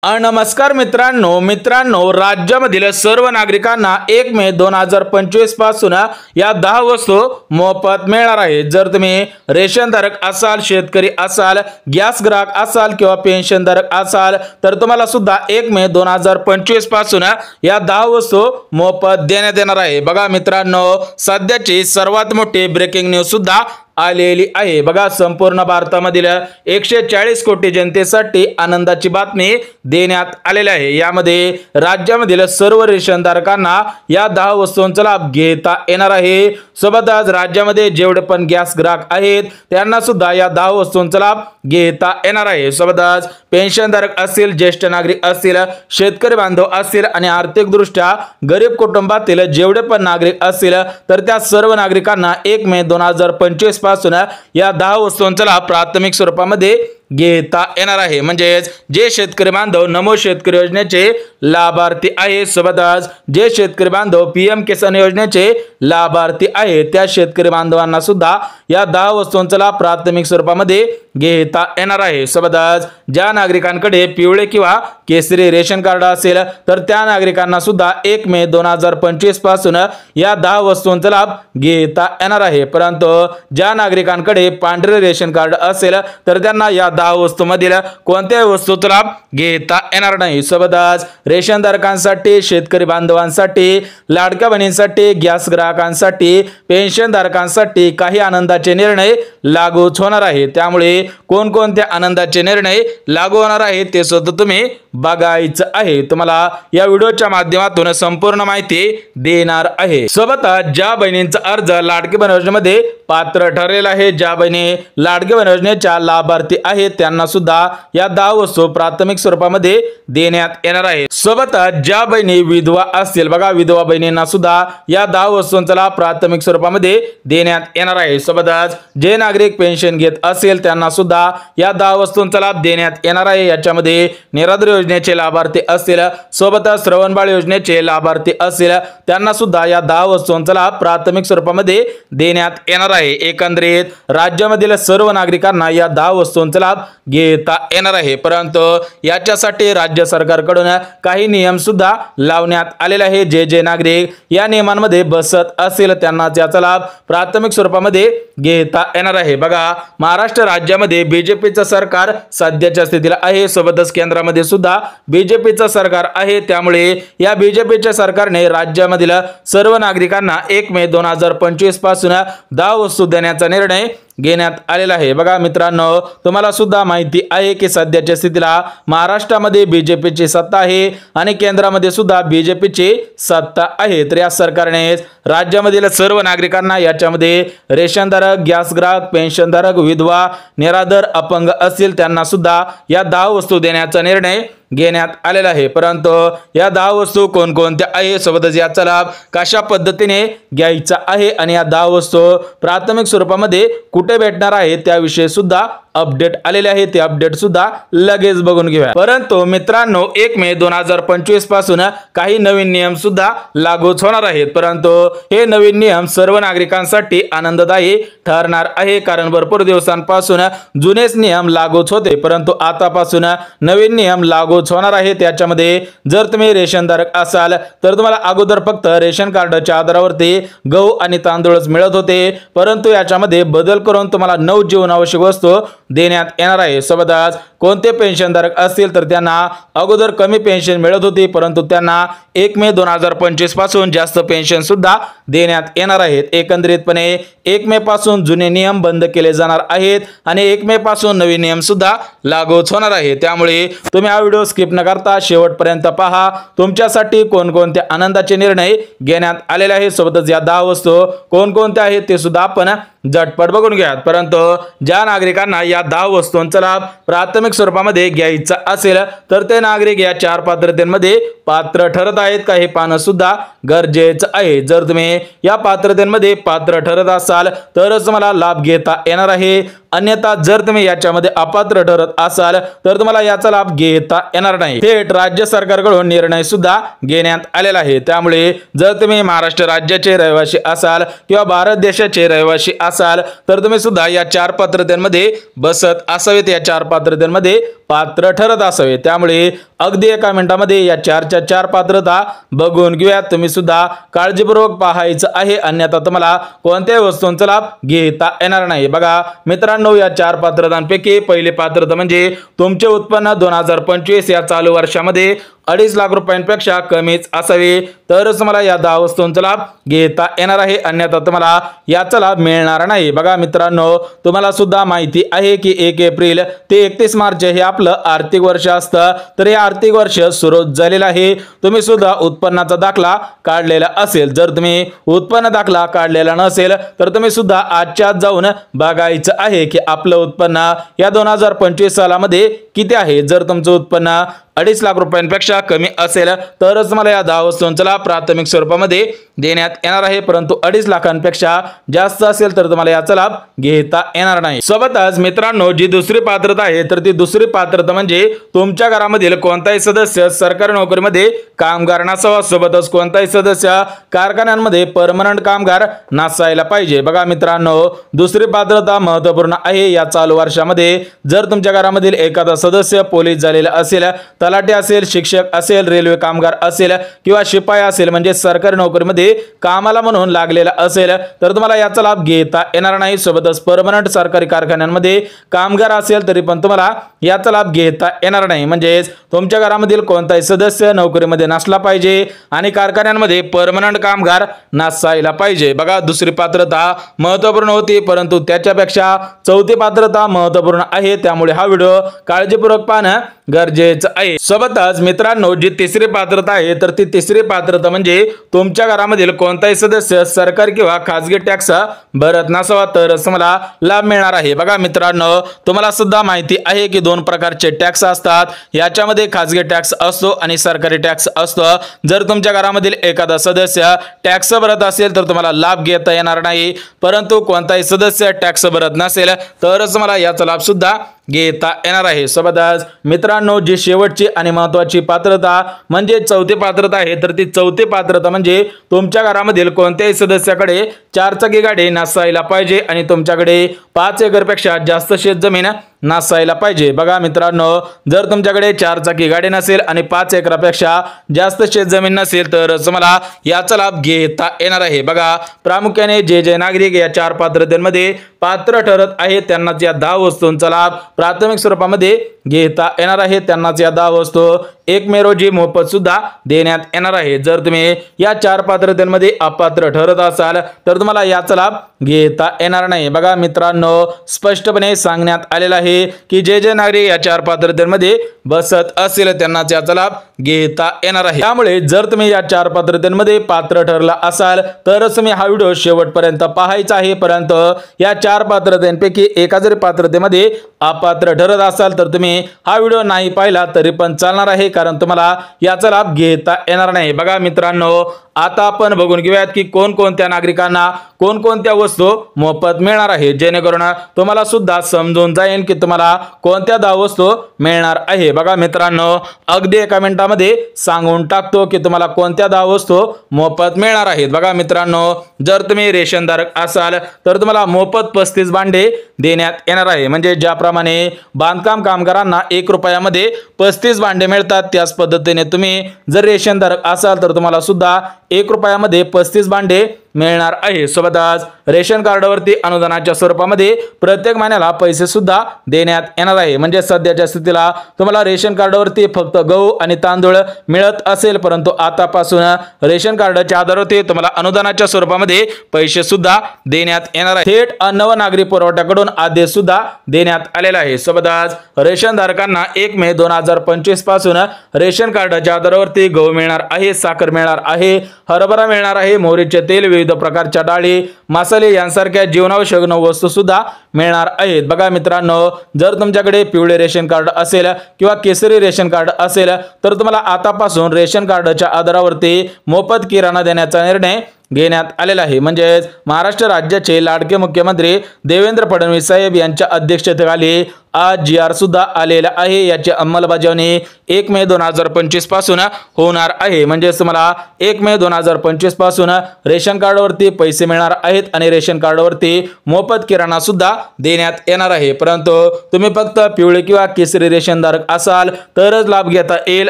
नमस्कार मित्रांनो राज्यामधील सर्व नागरिकांना 1 मे 2025 पासून या 10 वस्तू मोफत मिळणार आहेत। जर तुम्ही रेशनधारक असाल, शेतकरी असाल, गॅस ग्राहक असाल किंवा पेन्शनधारक असाल तर तुम्हाला सुद्धा 1 मे 2025 पासून या 10 वस्तू मोफत देण्यात येणार आहे। बघा मित्रांनो, सध्याची सर्वात मोठी ब्रेकिंग न्यूज सुद्धा आलेली आहे। बघा, संपूर्ण भारतामधील 140 कोटी जनतेसाठी आनंदाची बातमी देण्यात आलेली आहे। यामध्ये राज्यामधील सर्व रेशनधारकांना या 10 वस्तूंचा लाभ घेता येणार आहे। सोबतच राज्यामध्ये जेवढे पण गॅस ग्राहक आहेत त्यांना सुद्धा या 10 वस्तूंचा लाभ घेता येणार आहे। सोबतच पेन्शनधारक असतील, ज्येष्ठ नागरिक असतील, शेतकरी बांधव असतील आणि आर्थिकदृष्ट्या गरीब कुटुंबातील जेवढे पण नागरिक असतील तर त्या सर्व नागरिकांना 1 मे 2025 पासून या 10 वस्तूंचा लाभ प्राथमिक स्वरूपामध्ये घेता येणार आहे। म्हणजे जे शेतकरी बांधव नमो शेतकरी योजनेचे लाभार्थी आहे, सोबतच जे शेतकरी बांधव पीएम किसान योजनेचे लाभार्थी आहे त्या शेतकरी बांधवांना सुद्धा या 10 वस्तूंचा लाभ प्राथमिक स्वरूपामध्ये घेता येणार आहे। सोबतच ज्या नागरिकांकडे पिवळे किंवा केसरी रेशन कार्ड असेल तर त्या नागरिकांना सुद्धा 1 मे 2025 पासून या 10 वस्तूंचा लाभ घेता येणार आहे। परंतु ज्या नागरिकांकडे पांढरे रेशन कार्ड असेल तर त्यांना या 10 वस्तूंमधील कोणत्याही वस्तूचा लाभ घेता येणार नाही। सोबतच रेशनधारकांसाठी, शेतकरी बांधवांसाठी, लाडक्या बहिणींसाठी, गॅस ग्राहकांसाठी, पेन्शनधारकांसाठी काही आनंदाचे निर्णय लागू होणार आहे। त्यामुळे कोणकोणते आनंदाचे निर्णय लागू होणार आहेत ते सुद्धा तुम्ही बघायचं आहे। तुम्हाला या व्हिडिओच्या माध्यमातून संपूर्ण माहिती देणार आहे। सोबतच ज्या बहिणींचा अर्ज लाडकी बहीण योजनेमध्ये पात्र ठरलेला आहे, ज्या बहिणी लाडकी बहीण योजनेच्या लाभार्थी आहेत त्यांना सुद्धा या 10 वस्तू प्राथमिक स्वरूपामध्ये देण्यात येणार आहे। सोबतच ज्या बहिणी विधवा असतील, बघा विधवा बहिणींना सुद्धा या 10 वस्तूंचा लाभ प्राथमिक स्वरूपामध्ये देण्यात येणार आहे। सोबतच जे नागरिक पेन्शन घेत असेल त्यांना सुद्धा या 10 वस्तूंचा लाभ देण्यात येणार आहे। याच्यामध्ये निराधार योजनेचे लाभार्थी असतील, सोबतच श्रवणबाळ योजनेचे लाभार्थी असतील त्यांना सुद्धा या 10 वस्तूंचा लाभ प्राथमिक स्वरूपामध्ये देण्यात येणार आहे। एकंदरीत राज्यामधील सर्व नागरिकांना या 10 वस्तूंचा लाभ घेता येणार आहे। परंतु याच्यासाठी राज्य सरकारकडून काही नियम सुद्धा लावण्यात आलेले आहे। जे नागरिक या नियमांमध्ये बसत असेल त्यांना याचा लाभ प्राथमिक स्वरूपामध्ये घेता येणार आहे। बघा, महाराष्ट्र राज्यामध्ये बीजेपीचं सरकार सध्याच्या स्थितीला आहे, सोबतच केंद्रामध्ये सुद्धा बीजेपीचं सरकार आहे। त्यामुळे या बीजेपीच्या सरकारने राज्यामधील सर्व नागरिकांना 1 मे 2025 पासून 10 वस्तू देण्याचा निर्णय घेण्यात आलेला आहे। बघा मित्रांनो, तुम्हाला सुद्धा माहिती आहे की सध्याच्या स्थितीला महाराष्ट्रामध्ये बीजेपीची सत्ता आहे आणि केंद्रामध्ये सुद्धा बीजेपीची सत्ता आहे। तर या सरकारने राज्यामधील सर्व नागरिकांना याच्यामध्ये रेशनधारक, गॅस ग्राहक, पेन्शनधारक, विधवा, निराधार, अपंग असतील त्यांना सुद्धा या 10 वस्तू देण्याचा निर्णय घेण्यात आलेला आहे। परंतु या 10 वस्तू कोणकोणत्या आहे, सोबतच याचा लाभ कशा पद्धतीने घ्यायचा आहे आणि या 10 वस्तू प्राथमिक स्वरूपामध्ये कुठे भेटणार आहे त्याविषयी सुद्धा अपडेट आलेले आहे। ते अपडेट सुद्धा लगेच बघून घेऊया। परंतु मित्रांनो, 1 मे 2025 पासून काही नवीन नियम सुद्धा लागू होणार आहेत। परंतु हे नवीन नियम सर्व नागरिकांसाठी आनंददायी ठरणार आहे, कारण भरपूर दिवसांपासून जुनेच नियम लागू होते, परंतु आतापासून नवीन नियम लागू होणार आहे। त्याच्यामध्ये जर तुम्ही रेशनधारक असाल तर तुम्हाला अगोदर फक्त रेशन कार्डच्या आधारावरती गहू आणि तांदूळच मिळत होते, परंतु याच्यामध्ये बदल करून तुम्हाला 9 जीवनावश्यक वस्तू देण्यात येणार आहे। सोबतच कोणते पेन्शनधारक असतील तर त्यांना अगोदर कमी पेन्शन मिळत होती, परंतु त्यांना 1 मे 2025 पासून जास्त पेन्शन सुद्धा देण्यात येणार आहेत। एकंदरीतपणे 1 मे पासून जुने नियम बंद केले जाणार आहेत आणि 1 मे पासून नवीन नियम सुद्धा लागू होणार आहे। त्यामुळे तुम्ही हा व्हिडिओ स्किप न करता शेवटपर्यंत पहा। तुमच्यासाठी कोणकोणते आनंदाचे निर्णय घेण्यात आलेले आहेत, सोबतच या 10 वस्तू कोणकोणत्या आहेत ते सुद्धा आपण झटपट बघून घ्या। परंतु ज्या नागरिकांना या 10 वस्तूंचा लाभ प्राथमिक स्वरूपामध्ये घ्यायचा असेल तर ते नागरिक या 4 पात्रतेमध्ये पात्र ठरत आहेत का हे पाहणं सुद्धा गरजेचं आहे। जर तुम्ही या पात्रतेमध्ये पात्र ठरत असाल तरच तुम्हाला लाभ घेता येणार आहे, अन्यथा जर तुम्ही याच्यामध्ये अपात्र ठरत असाल तर तुम्हाला याचा लाभ घेता येणार नाही। थेट राज्य सरकारकडून निर्णय सुद्धा घेण्यात आलेला आहे। त्यामुळे जर तुम्ही महाराष्ट्र राज्याचे रहिवासी असाल किंवा भारत देशाचे रहिवासी असाल तर तुम्ही सुद्धा या 4 पात्रतेमध्ये बसत असावेत, या 4 पात्रतेमध्ये पात्र ठरत असावे। त्यामुळे अगदी एका मिनिटामध्ये या 4च्या 4 पात्रता बघून घेऊयात। तुम्ही सुद्धा काळजीपूर्वक पाहायचं आहे, अन्यथा तुम्हाला कोणत्याही वस्तूंचा लाभ घेता येणार नाही। बघा मित्रांनो, या 4 पात्रतांपैकी पहिली पात्रता म्हणजे तुमचे उत्पन्न 2025 या चालू वर्षामध्ये 2.5 लाख रुपयांपेक्षा कमीच असावे, तरच तुम्हाला या 10 वस्तूंचा लाभ घेता येणार आहे, अन्यथा तुम्हाला याचा लाभ मिळणार नाही। बघा मित्रांनो, तुम्हाला सुद्धा माहिती आहे की 1 एप्रिल ते 31 मार्च हे आपलं आर्थिक वर्ष असतं, तर हे आर्थिक वर्ष सुरू झालेलं आहे। तुम्ही सुद्धा उत्पन्नाचा दाखला काढलेला असेल, जर तुम्ही उत्पन्न दाखला काढलेला नसेल तर तुम्ही सुद्धा आजच्या आज जाऊन बघायचं आहे की आपलं उत्पन्न या 2025 सालामध्ये किती आहे। जर तुमचं उत्पन्न 2.5 लाख रुपयांपेक्षा कमी असेल तरच तुम्हाला या 10 वस्तूंचा लाभ प्राथमिक स्वरूपामध्ये देण्यात येणार आहे, परंतु 2.5 लाखांपेक्षा जास्त असेल तर तुम्हाला याचा लाभ घेता येणार नाही। सोबतच मित्रांनो, जी दुसरी पात्रता आहे तर ती दुसरी पात्रता म्हणजे तुमच्या घरामधील कोणताही सदस्य सरकारी नोकरीमध्ये कामगार नसावा, सोबतच कोणताही सदस्य कारखान्यांमध्ये परमनंट कामगार नसायला पाहिजे। बघा मित्रांनो, दुसरी पात्रता महत्त्वपूर्ण आहे। या चालू वर्षामध्ये जर तुमच्या घरामधील एखादा सदस्य पोलीस झालेला असेल, तलाठी असेल, शिक्षक असेल, रेल्वे कामगार असेल किंवा शिपाई असेल, म्हणजे सरकारी नोकरीमध्ये कामाला म्हणून लागलेला असेल तर तुम्हाला याचा लाभ घेता येणार नाही। सोबतच परमनंट सरकारी कारखान्यांमध्ये कामगार असेल तरी पण तुम्हाला याचा लाभ घेता येणार नाही। म्हणजे तुमच्या घरामधील कोणताही सदस्य नोकरीमध्ये नसला पाहिजे आणि कारखान्यांमध्ये परमनंट कामगार नसायला पाहिजे। बघा, दुसरी पात्रता महत्त्वपूर्ण होती, परंतु त्याच्यापेक्षा चौथी पात्रता महत्त्वपूर्ण आहे, त्यामुळे हा व्हिडिओ काळजीपूर्वक पाहणं गरजेचं आहे। सोबतच मित्रांनो, जी तिसरी पात्रता आहे तर ती तिसरी पात्रता म्हणजे तुमच्या घरामधील कोणताही सदस्य सरकारी किंवा खासगी टॅक्स भरत नसावा, तरच तुम्हाला लाभ मिळणार आहे। बघा मित्रांनो, तुम्हाला सुद्धा माहिती आहे की 2 प्रकारचे टॅक्स असतात, याच्यामध्ये खासगी टॅक्स असतो आणि सरकारी टॅक्स असतो। जर तुमच्या घरामधील एखादा सदस्य टॅक्स भरत असेल तर तुम्हाला लाभ घेता येणार नाही, परंतु कोणताही सदस्य टॅक्स भरत नसेल तरच तुम्हाला याचा लाभ सुद्धा घेता येणार आहे। सोबतच मित्रांनो, जी शेवटची आणि महत्त्वाची पात्रता म्हणजे चौथी पात्रता आहे तर ती चौथी पात्रता म्हणजे तुमच्या घरामधील कोणत्याही सदस्याकडे 4 चाकी गाडी नसायला पाहिजे आणि तुमच्याकडे 5 एकरपेक्षा जास्त शेतजमीन नसायला पाहिजे। बघा मित्रांनो, जर तुमच्याकडे 4 चाकी गाडी नसेल आणि 5 एकरापेक्षा जास्त शेतजमीन नसेल तर तुम्हाला याचा लाभ घेता येणार आहे। बघा, प्रामुख्याने जे नागरिक या 4 पात्रतेमध्ये पात्र ठरत आहेत त्यांनाच या 10 वस्तूंचा लाभ प्राथमिक स्वरूपामध्ये घेता येणार आहे, त्यांनाच या 10 वस्तू 1 मे रोजी मोफत सुद्धा देण्यात येणार आहे। जर तुम्ही या 4 पात्रतेमध्ये अपात्र ठरत असाल तर तुम्हाला याचा लाभ घेता येणार नाही। बघा मित्रांनो, स्पष्टपणे सांगण्यात आलेलं आहे की जे नागरिक या 4 पात्रतेमध्ये बसत असेल त्यांनाच याचा लाभ घेता येणार आहे। त्यामुळे जर तुम्ही या 4 पात्रतेमध्ये पात्र ठरला असाल तरच तुम्ही हा व्हिडिओ शेवटपर्यंत पाहायचा आहे, परंतु या 4 पात्रतेपैकी एका जरी पात्रतेमध्ये अपात्र ठरत असाल तर तुम्ही हा व्हिडिओ नाही पाहिला तरी पण चालणार आहे, कारण तुम्हाला याचा लाभ घेता येणार नाही। बघा मित्रांनो, आता आपण बघून घेऊयात की कोणकोणत्या नागरिकांना कोणकोणत्या वस्तू मोफत मिळणार आहे, जेणेकरून तुम्हाला सुद्धा समजून जाईल की तुम्हाला कोणत्या 10 वस्तू मिळणार आहे। बघा मित्रांनो, अगदी एका मिनिटामध्ये सांगून टाकतो की तुम्हाला कोणत्या 10 वस्तू मोफत मिळणार आहेत। बघा मित्रांनो, जर तुम्ही रेशनधारक असाल तर तुम्हाला मोफत 35 भांडे देण्यात येणार आहे, म्हणजे ज्याप्रमाणे बांधकाम कामगारांना 1 रुपयामध्ये 35 भांडे मिळतात त्याच पद्धतीने तुम्ही जर रेशनधारक असाल तर तुम्हाला सुद्धा 1 रुपयामध्ये 35 भांडे मिळणार आहे। सोबतच रेशन कार्डवरती अनुदानाच्या स्वरूपामध्ये प्रत्येक महिन्याला पैसे सुद्धा देण्यात येणार आहे, म्हणजे सध्याच्या स्थितीला तुम्हाला रेशन कार्डवरती फक्त गहू आणि तांदूळ मिळत असेल, परंतु आतापासून रेशन कार्डच्या आधारावरती तुम्हाला अनुदानाच्या स्वरूपामध्ये पैसे सुद्धा देण्यात येणार आहे। थेट अन्न व नागरी पुरवठ्याकडून आदेश सुद्धा देण्यात आलेला आहे। सोबतच रेशन धारकांना 1 मे 2025 पासून रेशन कार्डच्या आधारावरती गहू मिळणार आहे, साखर मिळणार आहे, हरभरा मिळणार आहे, मोहरीचे तेल, विविध प्रकारच्या डाळी, मसाले यांसारख्या जीवनावश्यक वस्तू सुद्धा मिळणार आहेत। बघा मित्रांनो, जर तुमच्याकडे पिवळे रेशन कार्ड असेल किंवा केसरी रेशन कार्ड असेल तर तुम्हाला आतापासून रेशन कार्डच्या आधारावरती मोफत किराणा देण्याचा निर्णय घेण्यात आलेला आहे। म्हणजे महाराष्ट्र राज्याचे लाडके मुख्यमंत्री देवेंद्र फडणवीस साहेब यांच्या अध्यक्षतेखाली आज GR सुद्धा आलेला आहे। याची अंमलबजावणी 1 मे 2025 पासून होणार आहे। म्हणजे तुम्हाला 1 मे 2025 पासून रेशन कार्डवरती पैसे मिळणार आहेत आणि रेशन कार्डवरती मोफत किराणा सुद्धा देण्यात येणार आहे। परंतु तुम्ही फक्त पिवळे किंवा केसरी रेशनधारक असाल तरच लाभ घेता येईल,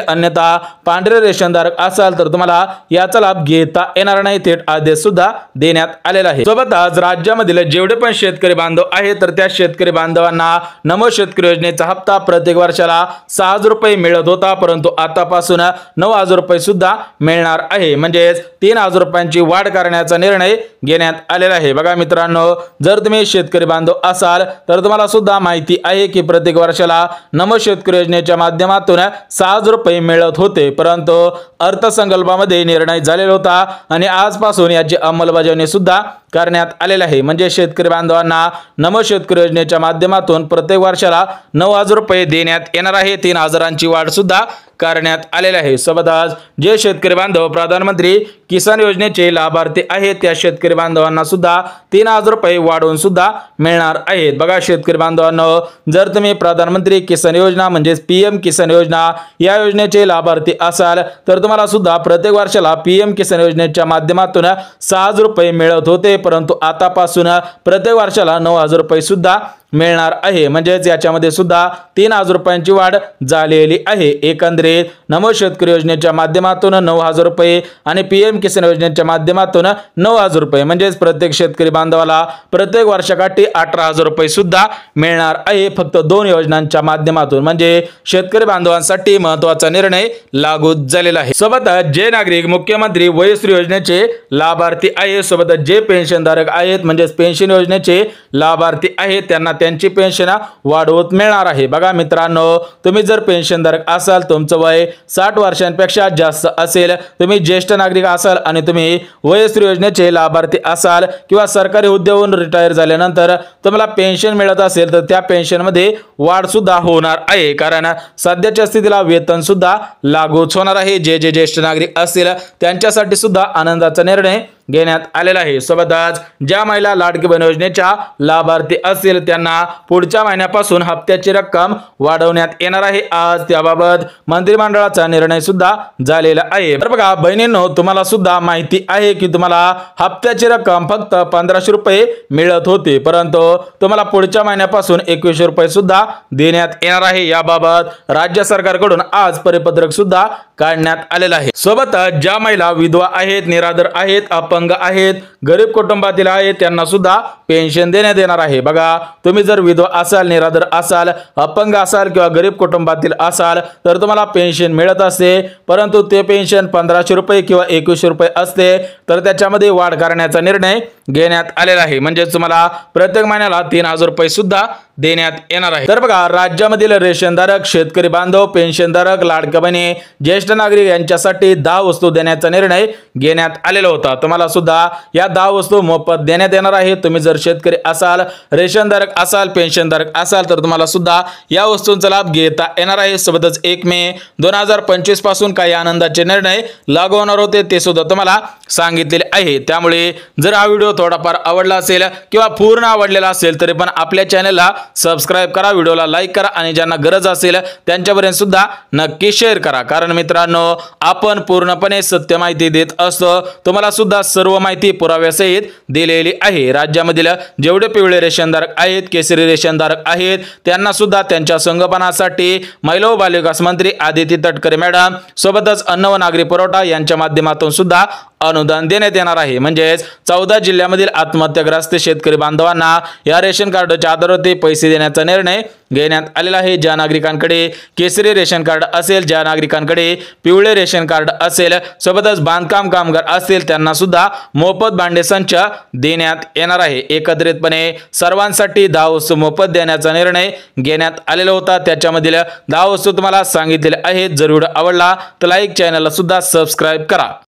अन्यथा पांढरे रेशनधारक असाल तर तुम्हाला याचा लाभ घेता येणार नाही। थेट आदेश सुद्धा देण्यात आलेला आहे। सोबतच राज्यामधील जेवढे पण शेतकरी बांधव आहेत तर त्या शेतकरी बांधवांना नमो शेतकरी योजनेचा हप्ता प्रत्येक वर्षाला 6,000 रुपये मिळत होता, परंतु आतापासून 9,000 रुपये सुद्धा मिळणार आहे। म्हणजे 3,000 रुपयांची वाढ करण्याचा निर्णय घेण्यात आलेला आहे। बघा मित्रांनो, जर तुम्ही शेतकरी बांधव असाल तर तुम्हाला सुद्धा माहिती आहे की प्रत्येक वर्षाला नमो शेतकरी योजनेच्या माध्यमातून 6,000 रुपये मिळत होते, परंतु अर्थसंकल्पामध्ये निर्णय झालेला होता आणि आजपासून याची अंमलबजावणी सुद्धा करण्यात आलेला आहे। म्हणजे शेतकरी बांधवांना नमो शेतकरी योजनेच्या माध्यमातून प्रत्येक वर्षाला 9,000 रुपये देण्यात येणार आहे। 3,000ची वाढ सुद्धा करण्यात आलेले आहे। सोबतच जे शेतकरी बांधव प्रधानमंत्री किसान योजनेचे लाभार्थी आहेत त्या शेतकरी बांधवांना सुद्धा 3,000 रुपये वाढवून सुद्धा मिळणार आहेत। बघा शेतकरी बांधवांनो, जर तुम्ही प्रधानमंत्री किसान योजना म्हणजे PM किसान योजना या योजनेचे लाभार्थी असाल तर तुम्हाला सुद्धा प्रत्येक वर्षाला PM किसान योजनेच्या माध्यमातून 6,000 रुपये मिळत होते, परंतु आतापासून प्रत्येक वर्षाला 9,000 रुपये सुद्धा मिळणार आहे। म्हणजेच याच्यामध्ये सुद्धा 3,000 रुपयांची वाढ झालेली आहे। एकंदरीत नमो शेतकरी योजनेच्या माध्यमातून 9,000 रुपये आणि PM किसान योजनेच्या माध्यमातून 9,000 रुपये म्हणजेच प्रत्येक शेतकरी बांधवाला प्रत्येक वर्षाकाठी 18,000 रुपये सुद्धा मिळणार आहे, फक्त 2 योजनांच्या माध्यमातून। म्हणजे शेतकरी बांधवांसाठी महत्त्वाचा निर्णय लागू झालेला आहे। सोबतच जे नागरिक मुख्यमंत्री वयश्री योजनेचे लाभार्थी आहेत, सोबतच जे पेन्शनधारक आहेत म्हणजे पेन्शन योजनेचे लाभार्थी आहेत त्यांना त्यांची पेन्शन वाढवत मिळणार आहे। बघा मित्रांनो, तुम्ही जर पेन्शनधारक असाल, तुमचं वय 60 वर्षांपेक्षा जास्त असेल, तुम्ही ज्येष्ठ नागरिक असाल आणि तुम्ही वयश्री योजनेचे लाभार्थी असाल किंवा सरकारी हुद्द्यावरून रिटायर झाल्यानंतर तुम्हाला पेन्शन मिळत असेल तर त्या पेन्शन मध्ये वाढ सुद्धा होणार आहे, कारण सध्याच्या स्थितीला वेतन सुद्धा लागूच होणार आहे। जे ज्येष्ठ नागरिक असतील त्यांच्यासाठी सुद्धा आनंदाचा निर्णय घेण्यात आलेला आहे। सोबतच ज्या महिला लाडकी बहीण योजनेच्या लाभार्थी असतील त्यांना पुढच्या महिन्यापासून हप्त्याची रक्कम वाढवण्यात येणार आहे। आज त्याबाबत मंत्रिमंडळाचा निर्णय सुद्धा झालेला आहे। तर बघा बहिणींनो, तुम्हाला सुद्धा माहिती आहे की तुम्हाला हप्त्याची रक्कम फक्त 1,500 रुपये मिळत होती, परंतु तुम्हाला पुढच्या महिन्यापासून 2,100 रुपये सुद्धा देण्यात येणार आहे। याबाबत राज्य सरकारकडून आज परिपत्रक सुद्धा काढण्यात आलेलं आहे। सोबतच ज्या महिला विधवा आहेत, निराधार आहेत, अपंग आहेत, गरीब कुटुंबातील आहेत त्यांना सुद्धा पेन्शन देण्यात येणार आहे। बघा, तुम्ही जर विधवा असाल, निराधार असाल, अपंग असाल किंवा गरीब कुटुंबातील असाल तर तुम्हाला पेन्शन मिळत असते, परंतु ते पेन्शन 1,500 रुपये किंवा 2,100 रुपये असते, तर त्याच्यामध्ये वाढ करण्याचा निर्णय घेण्यात आलेला आहे। म्हणजे तुम्हाला प्रत्येक महिन्याला 3,000 रुपये सुद्धा देण्यात येणार आहे। तर बघा, राज्यामधील रेशनधारक, शेतकरी बांधव, पेन्शनधारक, लाडक्या बहिणी, ज्येष्ठ नागरिक यांच्यासाठी 10 वस्तू देण्याचा निर्णय घेण्यात आलेला होता। तुम्हाला सुद्धा या 10 वस्तू मोफत देण्यात येणार आहे। तुम्ही जर शेतकरी असाल, रेशनधारक असाल, पेन्शनधारक असाल तर तुम्हाला सुद्धा या वस्तूंचा लाभ घेता येणार आहे। सोबतच 1 मे 2025 पासून काही आनंदाचे निर्णय लागू होणार होते ते सुद्धा तुम्हाला सांगितलेले आहे। त्यामुळे जर हा व्हिडिओ थोडाफार आवडला असेल किंवा पूर्ण आवडलेला असेल तरी पण आपल्या चॅनलला सबस्क्राइब करा, व्हिडिओला लाईक करा आणि ज्यांना गरज असेल त्यांच्यापर्यंत सुद्धा नक्की शेअर करा, कारण मित्रांनो आपण पूर्णपणे सत्य माहिती देत असतो। तुम्हाला सुद्धा सर्व माहिती पुराव्यासहित दिलेली आहे। राज्यामधील जेवढे पिवळे रेशनधारक आहेत, केसरी रेशनधारक आहेत त्यांना सुद्धा त्यांच्या संगोपनासाठी महिला व बालविकास मंत्री आदिती तटकरे मॅडम सोबतच अन्न व नागरी पुरवठा यांच्या माध्यमातून सुद्धा अनुदान देण्यात येणार आहे। म्हणजेच 14 जिल्ह्यामधील आत्महत्याग्रस्त शेतकरी बांधवांना या रेशन कार्डच्या आधारावरती पैसे देण्याचा निर्णय घेण्यात आलेला आहे। ज्या नागरिकांकडे केसरी रेशन कार्ड असेल, ज्या नागरिकांकडे पिवळे रेशन कार्ड असेल, सोबतच बांधकाम कामगार असतील त्यांना सुद्धा मोफत भांडे संच देण्यात येणार आहे। एकत्रितपणे सर्वांसाठी 10 वस्तू मोफत देण्याचा निर्णय घेण्यात आलेला होता। त्याच्यामधील 10 वस्तू तुम्हाला सांगितलेल्या आहेत। जर व्हिडिओ आवडला तर लाईक, चॅनलला सुद्धा सबस्क्राइब करा।